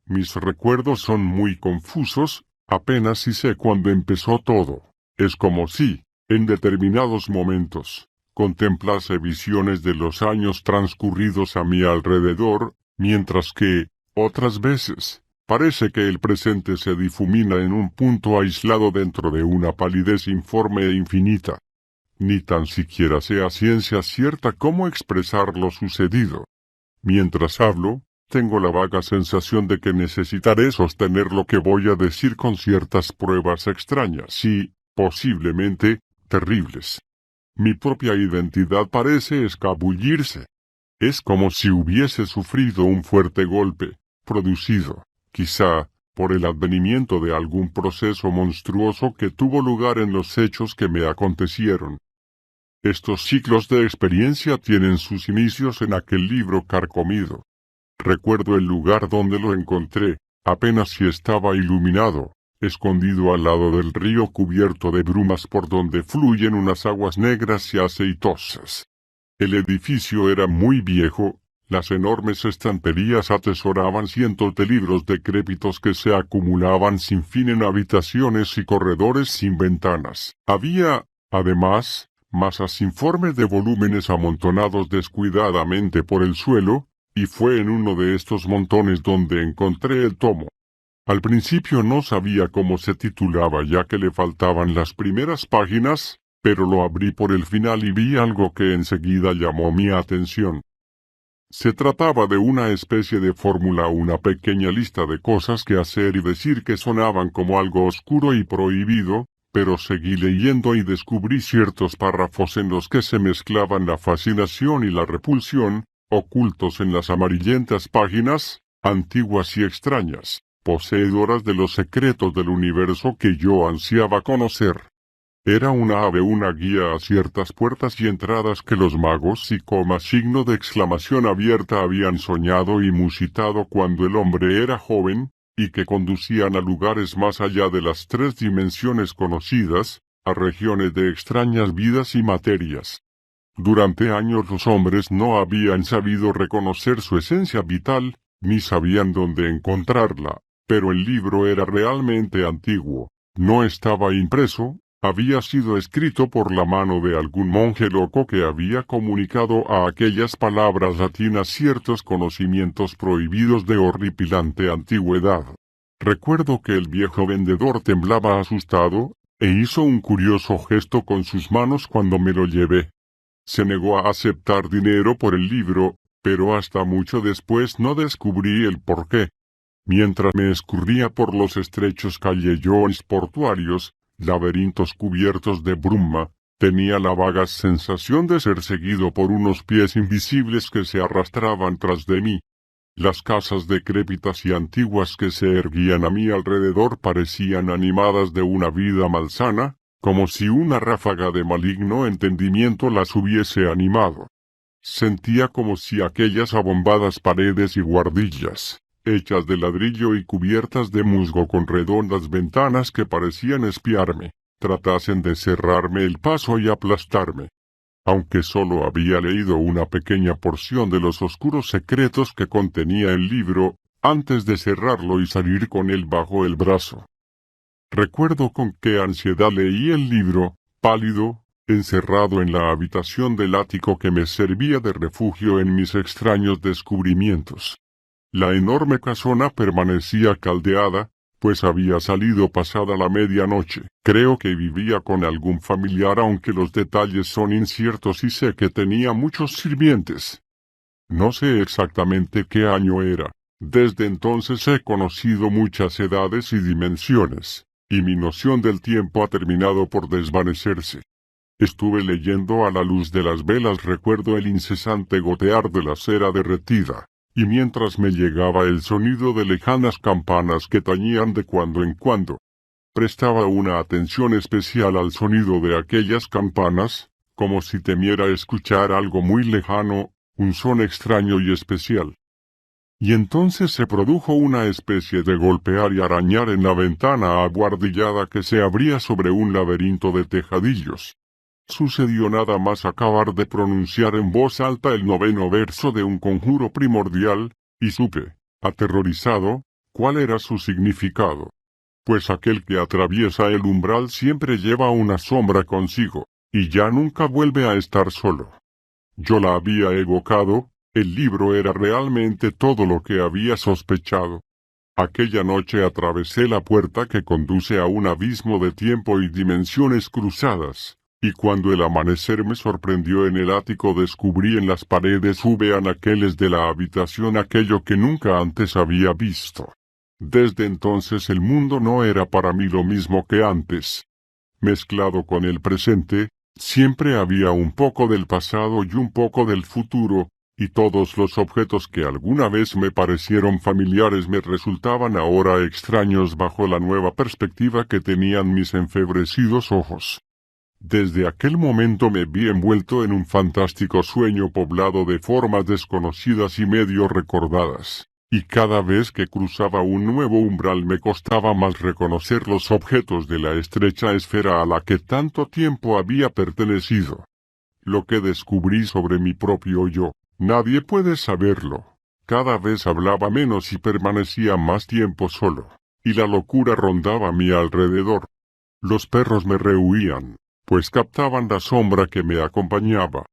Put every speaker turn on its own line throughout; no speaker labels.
Mis recuerdos son muy confusos, apenas si sé cuándo empezó todo. Es como si, en determinados momentos, contemplase visiones de los años transcurridos a mi alrededor, mientras que, otras veces, parece que el presente se difumina en un punto aislado dentro de una palidez informe e infinita. Ni tan siquiera sé a ciencia cierta cómo expresar lo sucedido. Mientras hablo, tengo la vaga sensación de que necesitaré sostener lo que voy a decir con ciertas pruebas extrañas y, posiblemente, terribles. Mi propia identidad parece escabullirse. Es como si hubiese sufrido un fuerte golpe, producido, quizá, por el advenimiento de algún proceso monstruoso que tuvo lugar en los hechos que me acontecieron. Estos ciclos de experiencia tienen sus inicios en aquel libro carcomido. Recuerdo el lugar donde lo encontré, apenas si estaba iluminado, escondido al lado del río cubierto de brumas por donde fluyen unas aguas negras y aceitosas. El edificio era muy viejo, las enormes estanterías atesoraban cientos de libros decrépitos que se acumulaban sin fin en habitaciones y corredores sin ventanas. Había, además, masas informes de volúmenes amontonados descuidadamente por el suelo, y fue en uno de estos montones donde encontré el tomo. Al principio no sabía cómo se titulaba ya que le faltaban las primeras páginas, pero lo abrí por el final y vi algo que enseguida llamó mi atención. Se trataba de una especie de fórmula, una pequeña lista de cosas que hacer y decir que sonaban como algo oscuro y prohibido, pero seguí leyendo y descubrí ciertos párrafos en los que se mezclaban la fascinación y la repulsión, ocultos en las amarillentas páginas, antiguas y extrañas, poseedoras de los secretos del universo que yo ansiaba conocer. Era una ave, una guía a ciertas puertas y entradas que los magos y signo de exclamación abierta habían soñado y musitado cuando el hombre era joven, y que conducían a lugares más allá de las tres dimensiones conocidas, a regiones de extrañas vidas y materias. Durante años los hombres no habían sabido reconocer su esencia vital, ni sabían dónde encontrarla, pero el libro era realmente antiguo, no estaba impreso, había sido escrito por la mano de algún monje loco que había comunicado a aquellas palabras latinas ciertos conocimientos prohibidos de horripilante antigüedad. Recuerdo que el viejo vendedor temblaba asustado, e hizo un curioso gesto con sus manos cuando me lo llevé. Se negó a aceptar dinero por el libro, pero hasta mucho después no descubrí el porqué. Mientras me escurría por los estrechos callejones portuarios, laberintos cubiertos de bruma, tenía la vaga sensación de ser seguido por unos pies invisibles que se arrastraban tras de mí. Las casas decrépitas y antiguas que se erguían a mi alrededor parecían animadas de una vida malsana, como si una ráfaga de maligno entendimiento las hubiese animado. Sentía como si aquellas abombadas paredes y guardillas, hechas de ladrillo y cubiertas de musgo con redondas ventanas que parecían espiarme, tratasen de cerrarme el paso y aplastarme. Aunque solo había leído una pequeña porción de los oscuros secretos que contenía el libro, antes de cerrarlo y salir con él bajo el brazo. Recuerdo con qué ansiedad leí el libro, pálido, encerrado en la habitación del ático que me servía de refugio en mis extraños descubrimientos. La enorme casona permanecía caldeada, pues había salido pasada la medianoche. Creo que vivía con algún familiar, aunque los detalles son inciertos, y sé que tenía muchos sirvientes. No sé exactamente qué año era. Desde entonces he conocido muchas edades y dimensiones, y mi noción del tiempo ha terminado por desvanecerse. Estuve leyendo a la luz de las velas, recuerdo el incesante gotear de la cera derretida, y mientras me llegaba el sonido de lejanas campanas que tañían de cuando en cuando. Prestaba una atención especial al sonido de aquellas campanas, como si temiera escuchar algo muy lejano, un son extraño y especial. Y entonces se produjo una especie de golpear y arañar en la ventana abuhardillada que se abría sobre un laberinto de tejadillos. Sucedió nada más acabar de pronunciar en voz alta el 9º verso de un conjuro primordial, y supe, aterrorizado, ¿Cuál era su significado? Pues aquel que atraviesa el umbral siempre lleva una sombra consigo, y ya nunca vuelve a estar solo. Yo la había evocado, el libro era realmente todo lo que había sospechado. Aquella noche atravesé la puerta que conduce a un abismo de tiempo y dimensiones cruzadas, y cuando el amanecer me sorprendió en el ático descubrí en las paredes anaqueles de la habitación aquello que nunca antes había visto. Desde entonces el mundo no era para mí lo mismo que antes. Mezclado con el presente, siempre había un poco del pasado y un poco del futuro, y todos los objetos que alguna vez me parecieron familiares me resultaban ahora extraños bajo la nueva perspectiva que tenían mis enfebrecidos ojos. Desde aquel momento me vi envuelto en un fantástico sueño poblado de formas desconocidas y medio recordadas, y cada vez que cruzaba un nuevo umbral me costaba más reconocer los objetos de la estrecha esfera a la que tanto tiempo había pertenecido. Lo que descubrí sobre mi propio yo, nadie puede saberlo. Cada vez hablaba menos y permanecía más tiempo solo, y la locura rondaba a mi alrededor. Los perros me rehuían, pues captaban la sombra que me acompañaba.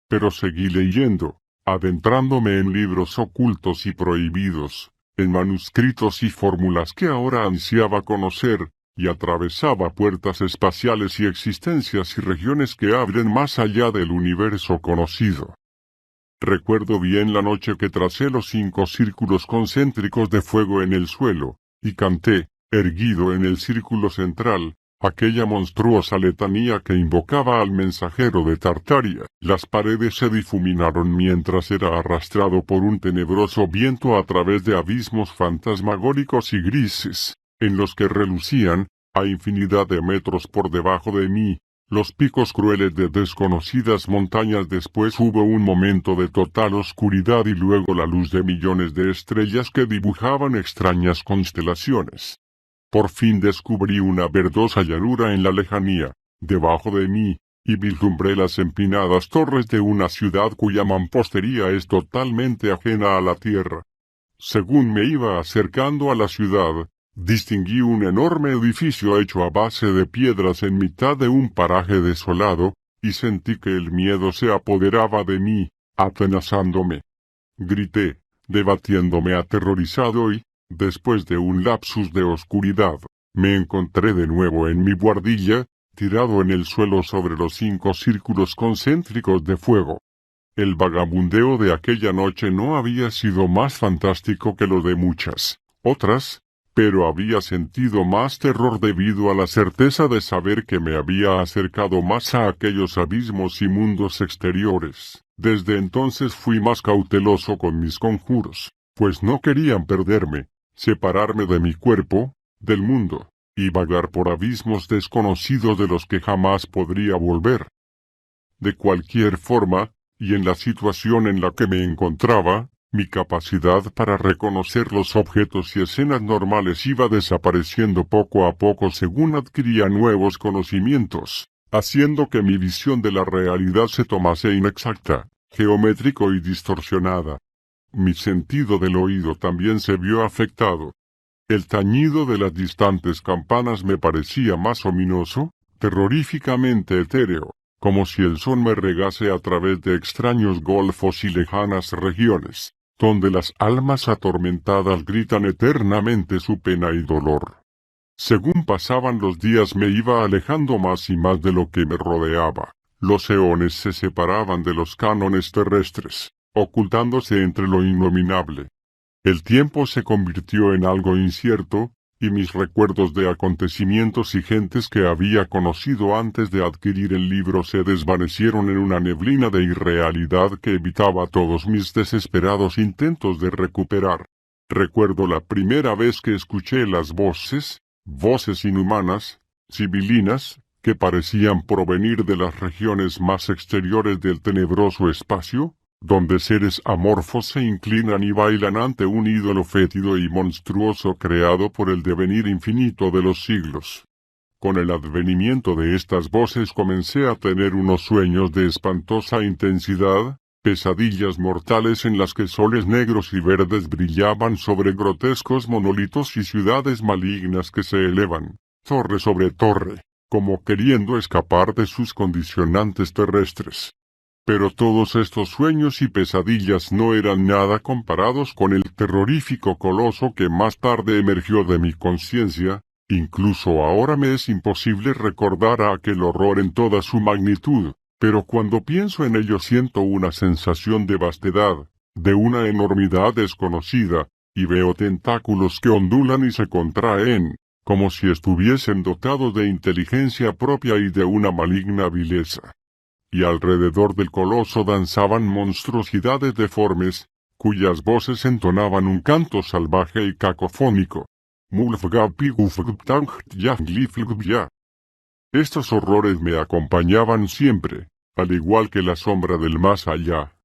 Pero seguí leyendo, adentrándome en libros ocultos y prohibidos, en manuscritos y fórmulas que ahora ansiaba conocer, y atravesaba puertas espaciales y existencias y regiones que abren más allá del universo conocido. Recuerdo bien la noche que tracé los 5 círculos concéntricos de fuego en el suelo, y canté, erguido en el círculo central, aquella monstruosa letanía que invocaba al mensajero de Tartaria. Las paredes se difuminaron mientras era arrastrado por un tenebroso viento a través de abismos fantasmagóricos y grises, en los que relucían, a infinidad de metros por debajo de mí, los picos crueles de desconocidas montañas. Después hubo un momento de total oscuridad y luego la luz de millones de estrellas que dibujaban extrañas constelaciones. Por fin descubrí una verdosa llanura en la lejanía, debajo de mí, y vislumbré las empinadas torres de una ciudad cuya mampostería es totalmente ajena a la tierra. Según me iba acercando a la ciudad, distinguí un enorme edificio hecho a base de piedras en mitad de un paraje desolado, y sentí que el miedo se apoderaba de mí, atenazándome. Grité, debatiéndome aterrorizado y, después de un lapsus de oscuridad, me encontré de nuevo en mi buhardilla, tirado en el suelo sobre los 5 círculos concéntricos de fuego. El vagabundeo de aquella noche no había sido más fantástico que lo de muchas otras, pero había sentido más terror debido a la certeza de saber que me había acercado más a aquellos abismos y mundos exteriores. Desde entonces fui más cauteloso con mis conjuros, pues no querían perderme, separarme de mi cuerpo, del mundo, y vagar por abismos desconocidos de los que jamás podría volver. De cualquier forma, y en la situación en la que me encontraba, mi capacidad para reconocer los objetos y escenas normales iba desapareciendo poco a poco según adquiría nuevos conocimientos, haciendo que mi visión de la realidad se tomase inexacta, geométrico y distorsionada. Mi sentido del oído también se vio afectado. El tañido de las distantes campanas me parecía más ominoso, terroríficamente etéreo, como si el son me regase a través de extraños golfos y lejanas regiones, donde las almas atormentadas gritan eternamente su pena y dolor. Según pasaban los días me iba alejando más y más de lo que me rodeaba. Los eones se separaban de los cánones terrestres, ocultándose entre lo innominable. El tiempo se convirtió en algo incierto, y mis recuerdos de acontecimientos y gentes que había conocido antes de adquirir el libro se desvanecieron en una neblina de irrealidad que evitaba todos mis desesperados intentos de recuperar. Recuerdo la primera vez que escuché las voces inhumanas, civilinas, que parecían provenir de las regiones más exteriores del tenebroso espacio, donde seres amorfos se inclinan y bailan ante un ídolo fétido y monstruoso creado por el devenir infinito de los siglos. Con el advenimiento de estas voces comencé a tener unos sueños de espantosa intensidad, pesadillas mortales en las que soles negros y verdes brillaban sobre grotescos monolitos y ciudades malignas que se elevan, torre sobre torre, como queriendo escapar de sus condicionantes terrestres. Pero todos estos sueños y pesadillas no eran nada comparados con el terrorífico coloso que más tarde emergió de mi conciencia. Incluso ahora me es imposible recordar a aquel horror en toda su magnitud, pero cuando pienso en ello siento una sensación de vastedad, de una enormidad desconocida, y veo tentáculos que ondulan y se contraen, como si estuviesen dotados de inteligencia propia y de una maligna vileza. Y alrededor del coloso danzaban monstruosidades deformes, cuyas voces entonaban un canto salvaje y cacofónico. Estos horrores me acompañaban siempre, al igual que la sombra del más allá.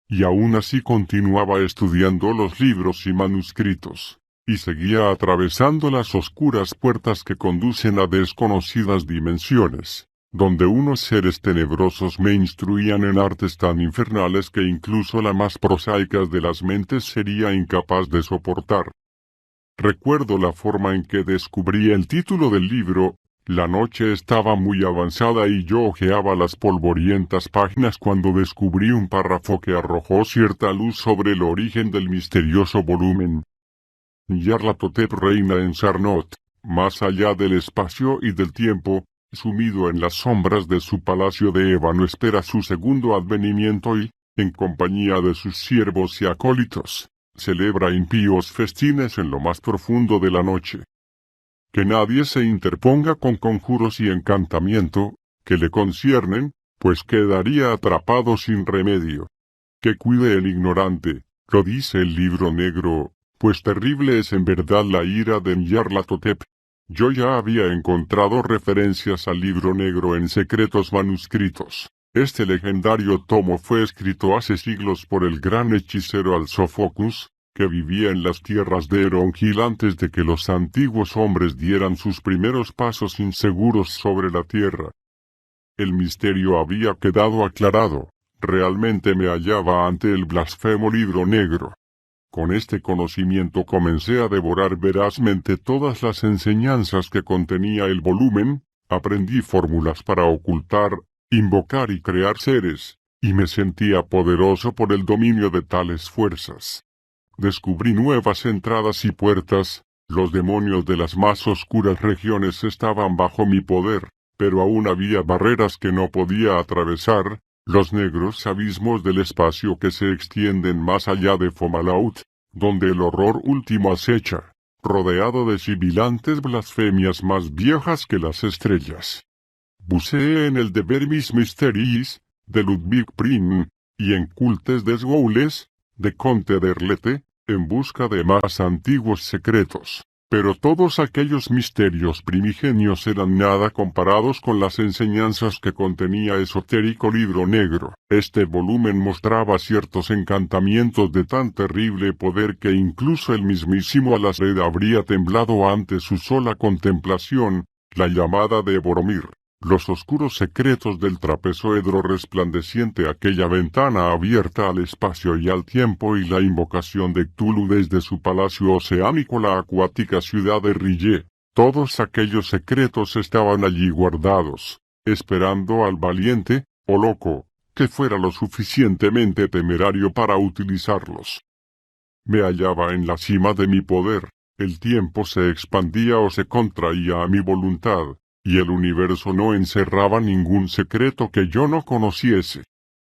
Y aún así continuaba estudiando los libros y manuscritos, y seguía atravesando las oscuras puertas que conducen a desconocidas dimensiones, donde unos seres tenebrosos me instruían en artes tan infernales que incluso la más prosaica de las mentes sería incapaz de soportar. Recuerdo la forma en que descubrí el título del libro. La noche estaba muy avanzada y yo hojeaba las polvorientas páginas cuando descubrí un párrafo que arrojó cierta luz sobre el origen del misterioso volumen. Nyarlathotep reina en Sarnath, más allá del espacio y del tiempo, sumido en las sombras de su palacio de ébano, espera su segundo advenimiento y, en compañía de sus siervos y acólitos, celebra impíos festines en lo más profundo de la noche. Que nadie se interponga con conjuros y encantamiento, que le conciernen, pues quedaría atrapado sin remedio. Que cuide el ignorante, lo dice el libro negro, pues terrible es en verdad la ira de Nyarlathotep. Yo ya había encontrado referencias al libro negro en secretos manuscritos. Este legendario tomo fue escrito hace siglos por el gran hechicero Al-Sophocles, que vivía en las tierras de Erongil antes de que los antiguos hombres dieran sus primeros pasos inseguros sobre la tierra. El misterio había quedado aclarado. Realmente me hallaba ante el blasfemo libro negro. Con este conocimiento comencé a devorar verazmente todas las enseñanzas que contenía el volumen, aprendí fórmulas para ocultar, invocar y crear seres, y me sentía poderoso por el dominio de tales fuerzas. Descubrí nuevas entradas y puertas, los demonios de las más oscuras regiones estaban bajo mi poder, pero aún había barreras que no podía atravesar, los negros abismos del espacio que se extienden más allá de Fomalhaut, donde el horror último acecha, rodeado de sibilantes blasfemias más viejas que las estrellas. Buceé en el de Vermis Mysteries, de Ludwig Prim, y en Cultes des Gaules, de Conte d'Erlete, en busca de más antiguos secretos. Pero todos aquellos misterios primigenios eran nada comparados con las enseñanzas que contenía esotérico libro negro. Este volumen mostraba ciertos encantamientos de tan terrible poder que incluso el mismísimo Alazred habría temblado ante su sola contemplación, la llamada de Boromir. Los oscuros secretos del trapezoedro resplandeciente, aquella ventana abierta al espacio y al tiempo, y la invocación de Cthulhu desde su palacio oceánico, la acuática ciudad de Rillé. Todos aquellos secretos estaban allí guardados, esperando al valiente, o loco, que fuera lo suficientemente temerario para utilizarlos. Me hallaba en la cima de mi poder, el tiempo se expandía o se contraía a mi voluntad, y el universo no encerraba ningún secreto que yo no conociese.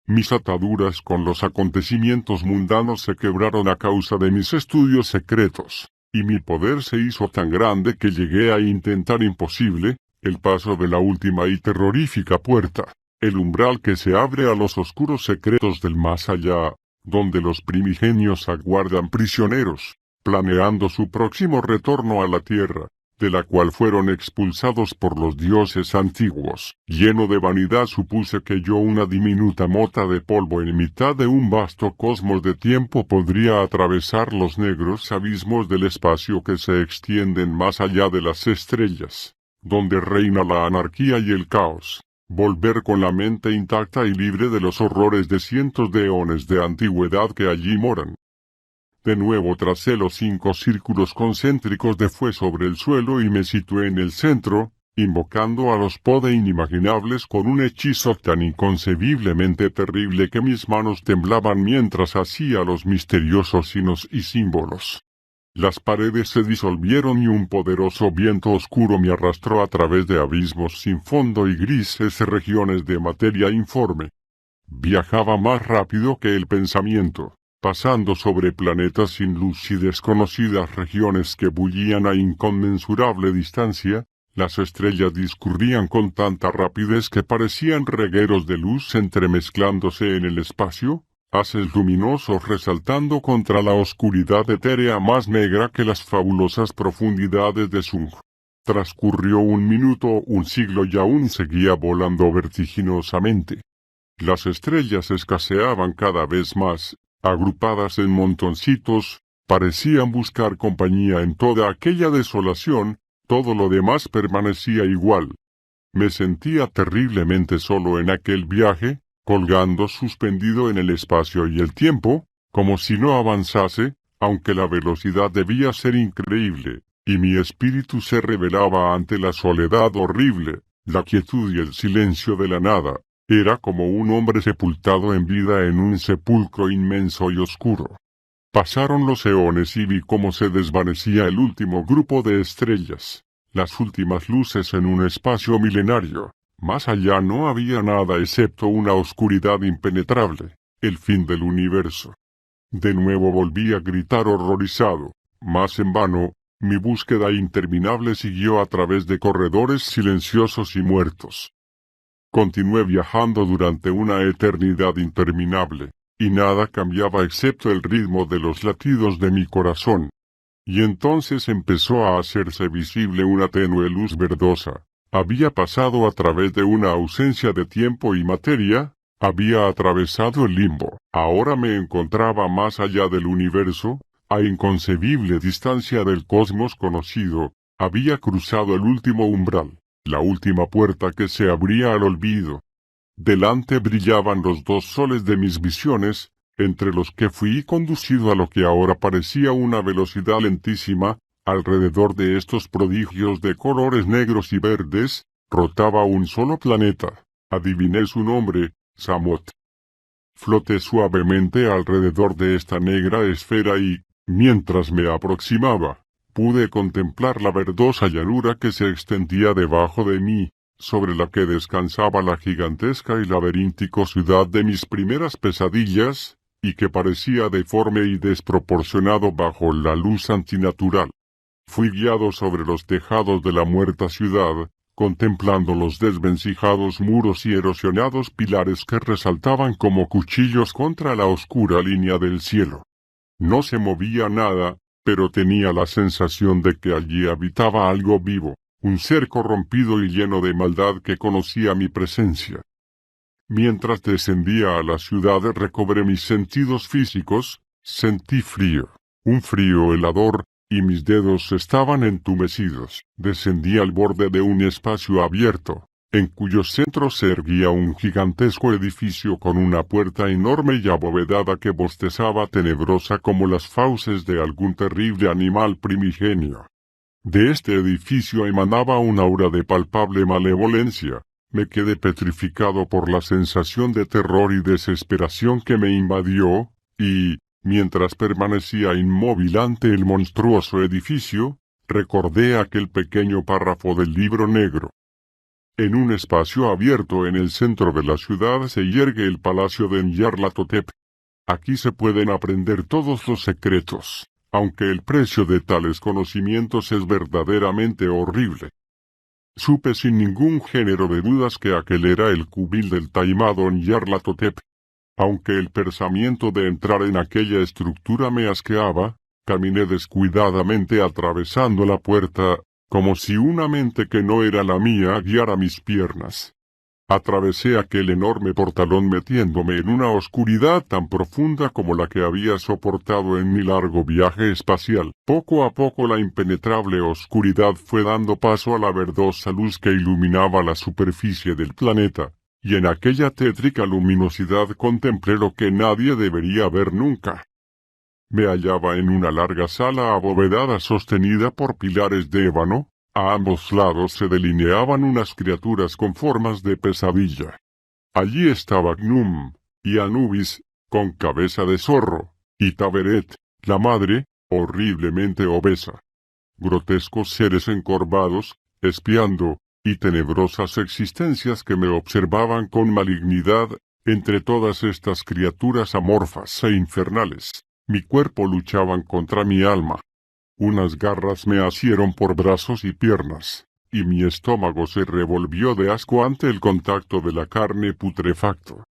Mis ataduras con los acontecimientos mundanos se quebraron a causa de mis estudios secretos, y mi poder se hizo tan grande que llegué a intentar imposible, el paso de la última y terrorífica puerta, el umbral que se abre a los oscuros secretos del más allá, donde los primigenios aguardan prisioneros, planeando su próximo retorno a la tierra, de la cual fueron expulsados por los dioses antiguos. Lleno de vanidad supuse que yo, una diminuta mota de polvo en mitad de un vasto cosmos de tiempo, podría atravesar los negros abismos del espacio que se extienden más allá de las estrellas, donde reina la anarquía y el caos. volver con la mente intacta y libre de los horrores de cientos de eones de antigüedad que allí moran. De nuevo tracé los 5 círculos concéntricos de fuego sobre el suelo y me situé en el centro, invocando a los Poe inimaginables con un hechizo tan inconcebiblemente terrible que mis manos temblaban mientras hacía los misteriosos signos y símbolos. Las paredes se disolvieron y un poderoso viento oscuro me arrastró a través de abismos sin fondo y grises regiones de materia informe. Viajaba más rápido que el pensamiento, pasando sobre planetas sin luz y desconocidas regiones que bullían a inconmensurable distancia. Las estrellas discurrían con tanta rapidez que parecían regueros de luz entremezclándose en el espacio, haces luminosos resaltando contra la oscuridad etérea más negra que las fabulosas profundidades de Sung. Transcurrió un minuto, un siglo y aún seguía volando vertiginosamente. Las estrellas escaseaban cada vez más, agrupadas en montoncitos, parecían buscar compañía en toda aquella desolación. Todo lo demás permanecía igual. Me sentía terriblemente solo en aquel viaje, colgando suspendido en el espacio y el tiempo, como si no avanzase, aunque la velocidad debía ser increíble, y mi espíritu se rebelaba ante la soledad horrible, la quietud y el silencio de la nada. Era como un hombre sepultado en vida en un sepulcro inmenso y oscuro. Pasaron los eones y vi cómo se desvanecía el último grupo de estrellas, las últimas luces en un espacio milenario. Más allá no había nada excepto una oscuridad impenetrable, el fin del universo. De nuevo volví a gritar horrorizado, mas en vano. Mi búsqueda interminable siguió a través de corredores silenciosos y muertos. Continué viajando durante una eternidad interminable. Y nada cambiaba excepto el ritmo de los latidos de mi corazón. Y entonces empezó a hacerse visible una tenue luz verdosa. Había pasado a través de una ausencia de tiempo y materia, había atravesado el limbo. Ahora me encontraba más allá del universo, a inconcebible distancia del cosmos conocido, había cruzado el último umbral, la última puerta que se abría al olvido. Delante brillaban los 2 soles de mis visiones, entre los que fui conducido a lo que ahora parecía una velocidad lentísima. Alrededor de estos prodigios de colores negros y verdes, rotaba un solo planeta. Adiviné su nombre, Samot. Floté suavemente alrededor de esta negra esfera y, mientras me aproximaba, pude contemplar la verdosa llanura que se extendía debajo de mí, sobre la que descansaba la gigantesca y laberíntica ciudad de mis primeras pesadillas, y que parecía deforme y desproporcionado bajo la luz antinatural. Fui guiado sobre los tejados de la muerta ciudad, contemplando los desvencijados muros y erosionados pilares que resaltaban como cuchillos contra la oscura línea del cielo. No se movía nada, pero tenía la sensación de que allí habitaba algo vivo. Un ser corrompido y lleno de maldad que conocía mi presencia. Mientras descendía a la ciudad recobré mis sentidos físicos, sentí frío, un frío helador, y mis dedos estaban entumecidos. Descendí al borde de un espacio abierto, en cuyo centro se erguía un gigantesco edificio con una puerta enorme y abovedada que bostezaba tenebrosa como las fauces de algún terrible animal primigenio. De este edificio emanaba un aura de palpable malevolencia. Me quedé petrificado por la sensación de terror y desesperación que me invadió, y, mientras permanecía inmóvil ante el monstruoso edificio, recordé aquel pequeño párrafo del libro negro. En un espacio abierto en el centro de la ciudad se yergue el palacio de Nyarlathotep. Aquí se pueden aprender todos los secretos, aunque el precio de tales conocimientos es verdaderamente horrible. Supe sin ningún género de dudas que aquel era el cubil del taimado Nyarlathotep. Aunque el pensamiento de entrar en aquella estructura me asqueaba, caminé descuidadamente atravesando la puerta, como si una mente que no era la mía guiara mis piernas. Atravesé aquel enorme portalón metiéndome en una oscuridad tan profunda como la que había soportado en mi largo viaje espacial. Poco a poco la impenetrable oscuridad fue dando paso a la verdosa luz que iluminaba la superficie del planeta, y en aquella tétrica luminosidad contemplé lo que nadie debería ver nunca. Me hallaba en una larga sala abovedada sostenida por pilares de ébano. A ambos lados se delineaban unas criaturas con formas de pesadilla. Allí estaba Gnum, y Anubis, con cabeza de zorro, y Taberet, la madre, horriblemente obesa. Grotescos seres encorvados, espiando, y tenebrosas existencias que me observaban con malignidad. Entre todas estas criaturas amorfas e infernales, mi cuerpo luchaban contra mi alma. Unas garras me asieron por brazos y piernas, y mi estómago se revolvió de asco ante el contacto de la carne putrefacto.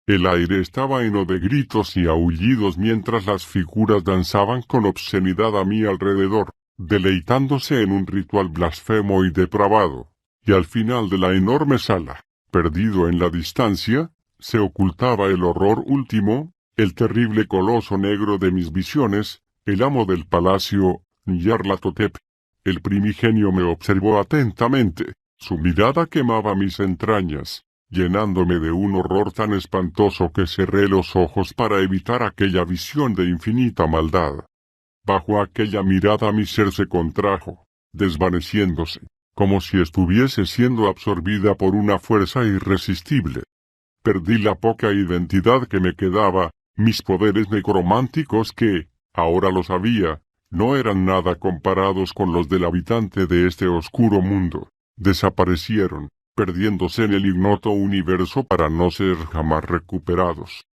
El aire estaba lleno de gritos y aullidos mientras las figuras danzaban con obscenidad a mi alrededor, deleitándose en un ritual blasfemo y depravado, y al final de la enorme sala, perdido en la distancia, se ocultaba el horror último, el terrible coloso negro de mis visiones, el amo del palacio, Nyarlathotep. El primigenio me observó atentamente, su mirada quemaba mis entrañas, llenándome de un horror tan espantoso que cerré los ojos para evitar aquella visión de infinita maldad. Bajo aquella mirada mi ser se contrajo, desvaneciéndose, como si estuviese siendo absorbida por una fuerza irresistible. Perdí la poca identidad que me quedaba, mis poderes necrománticos que, ahora lo sabía, no eran nada comparados con los del habitante de este oscuro mundo. Desaparecieron, perdiéndose en el ignoto universo para no ser jamás recuperados.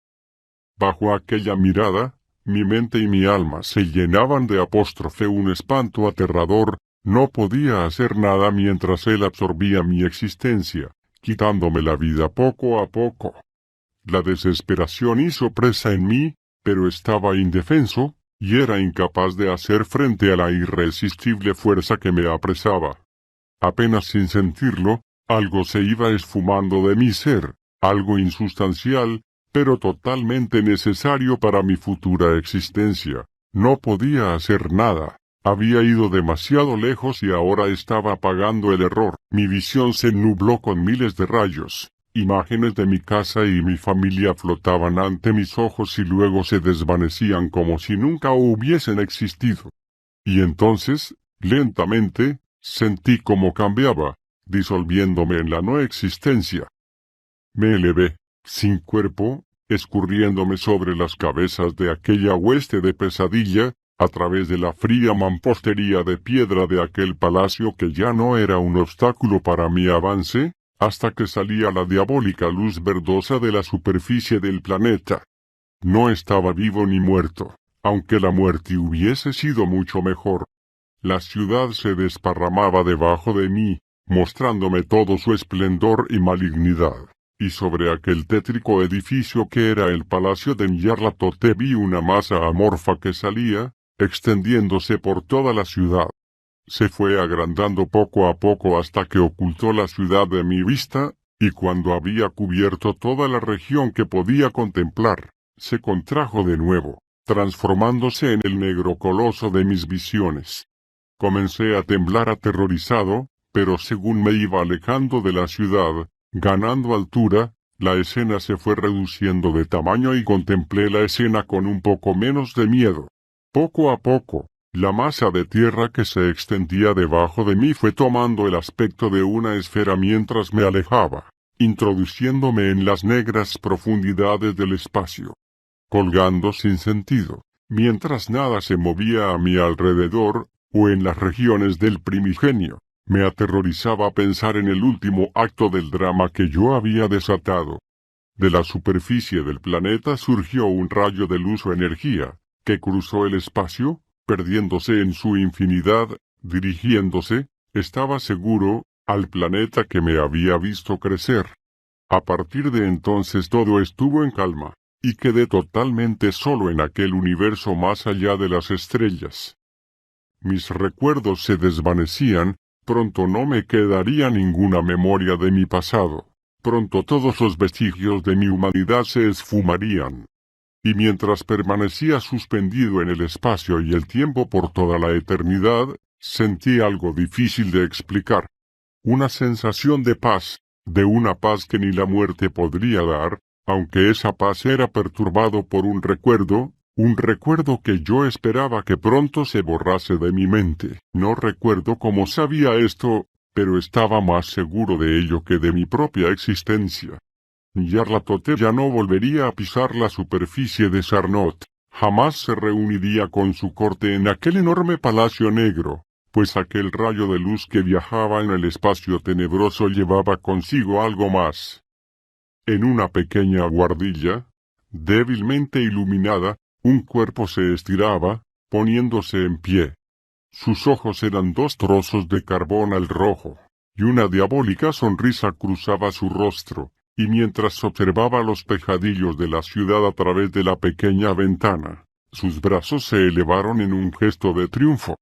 Bajo aquella mirada, mi mente y mi alma se llenaban de apóstrofe un espanto aterrador. No podía hacer nada mientras él absorbía mi existencia, quitándome la vida poco a poco. La desesperación hizo presa en mí, pero estaba indefenso, y era incapaz de hacer frente a la irresistible fuerza que me apresaba. Apenas sin sentirlo, algo se iba esfumando de mi ser, algo insustancial, pero totalmente necesario para mi futura existencia. No podía hacer nada. Había ido demasiado lejos y ahora estaba pagando el error. Mi visión se nubló con miles de rayos. Imágenes de mi casa y mi familia flotaban ante mis ojos y luego se desvanecían como si nunca hubiesen existido. Y entonces, lentamente, sentí cómo cambiaba, disolviéndome en la no existencia. Me elevé, sin cuerpo, escurriéndome sobre las cabezas de aquella hueste de pesadilla, a través de la fría mampostería de piedra de aquel palacio que ya no era un obstáculo para mi avance, hasta que salía la diabólica luz verdosa de la superficie del planeta. No estaba vivo ni muerto, aunque la muerte hubiese sido mucho mejor. La ciudad se desparramaba debajo de mí, mostrándome todo su esplendor y malignidad, y sobre aquel tétrico edificio que era el palacio de Nyarlathotep vi una masa amorfa que salía, extendiéndose por toda la ciudad. Se fue agrandando poco a poco hasta que ocultó la ciudad de mi vista, y cuando había cubierto toda la región que podía contemplar, se contrajo de nuevo, transformándose en el negro coloso de mis visiones. Comencé a temblar aterrorizado, pero según me iba alejando de la ciudad, ganando altura, la escena se fue reduciendo de tamaño y contemplé la escena con un poco menos de miedo. Poco a poco, la masa de tierra que se extendía debajo de mí fue tomando el aspecto de una esfera mientras me alejaba, introduciéndome en las negras profundidades del espacio. Colgando sin sentido, mientras nada se movía a mi alrededor, o en las regiones del primigenio, me aterrorizaba pensar en el último acto del drama que yo había desatado. De la superficie del planeta surgió un rayo de luz o energía, que cruzó el espacio, perdiéndose en su infinidad, dirigiéndose, estaba seguro, al planeta que me había visto crecer. A partir de entonces todo estuvo en calma, y quedé totalmente solo en aquel universo más allá de las estrellas. Mis recuerdos se desvanecían, pronto no me quedaría ninguna memoria de mi pasado. pronto todos los vestigios de mi humanidad se esfumarían. Y mientras permanecía suspendido en el espacio y el tiempo por toda la eternidad, sentí algo difícil de explicar. Una sensación de paz, de una paz que ni la muerte podría dar, aunque esa paz era perturbado por un recuerdo que yo esperaba que pronto se borrase de mi mente. No recuerdo cómo sabía esto, pero estaba más seguro de ello que de mi propia existencia. Nyarlathotep ya no volvería a pisar la superficie de Sarnath, jamás se reuniría con su corte en aquel enorme palacio negro, pues aquel rayo de luz que viajaba en el espacio tenebroso llevaba consigo algo más. En una pequeña guardilla, débilmente iluminada, un cuerpo se estiraba, poniéndose en pie. Sus ojos eran dos trozos de carbón al rojo, y una diabólica sonrisa cruzaba su rostro, y mientras observaba los tejadillos de la ciudad a través de la pequeña ventana, sus brazos se elevaron en un gesto de triunfo.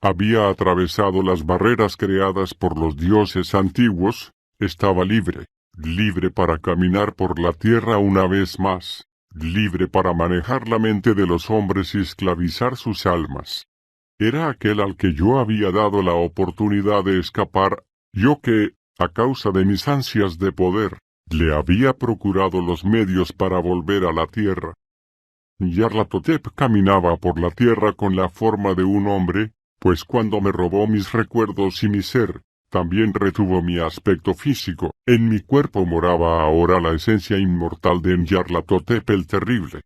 Había atravesado las barreras creadas por los dioses antiguos, estaba libre, libre para caminar por la tierra una vez más, libre para manejar la mente de los hombres y esclavizar sus almas. Era aquel al que yo había dado la oportunidad de escapar, yo que, a causa de mis ansias de poder, le había procurado los medios para volver a la tierra. Nyarlathotep caminaba por la tierra con la forma de un hombre, pues cuando me robó mis recuerdos y mi ser, también retuvo mi aspecto físico. En mi cuerpo moraba ahora la esencia inmortal de Nyarlathotep el Terrible.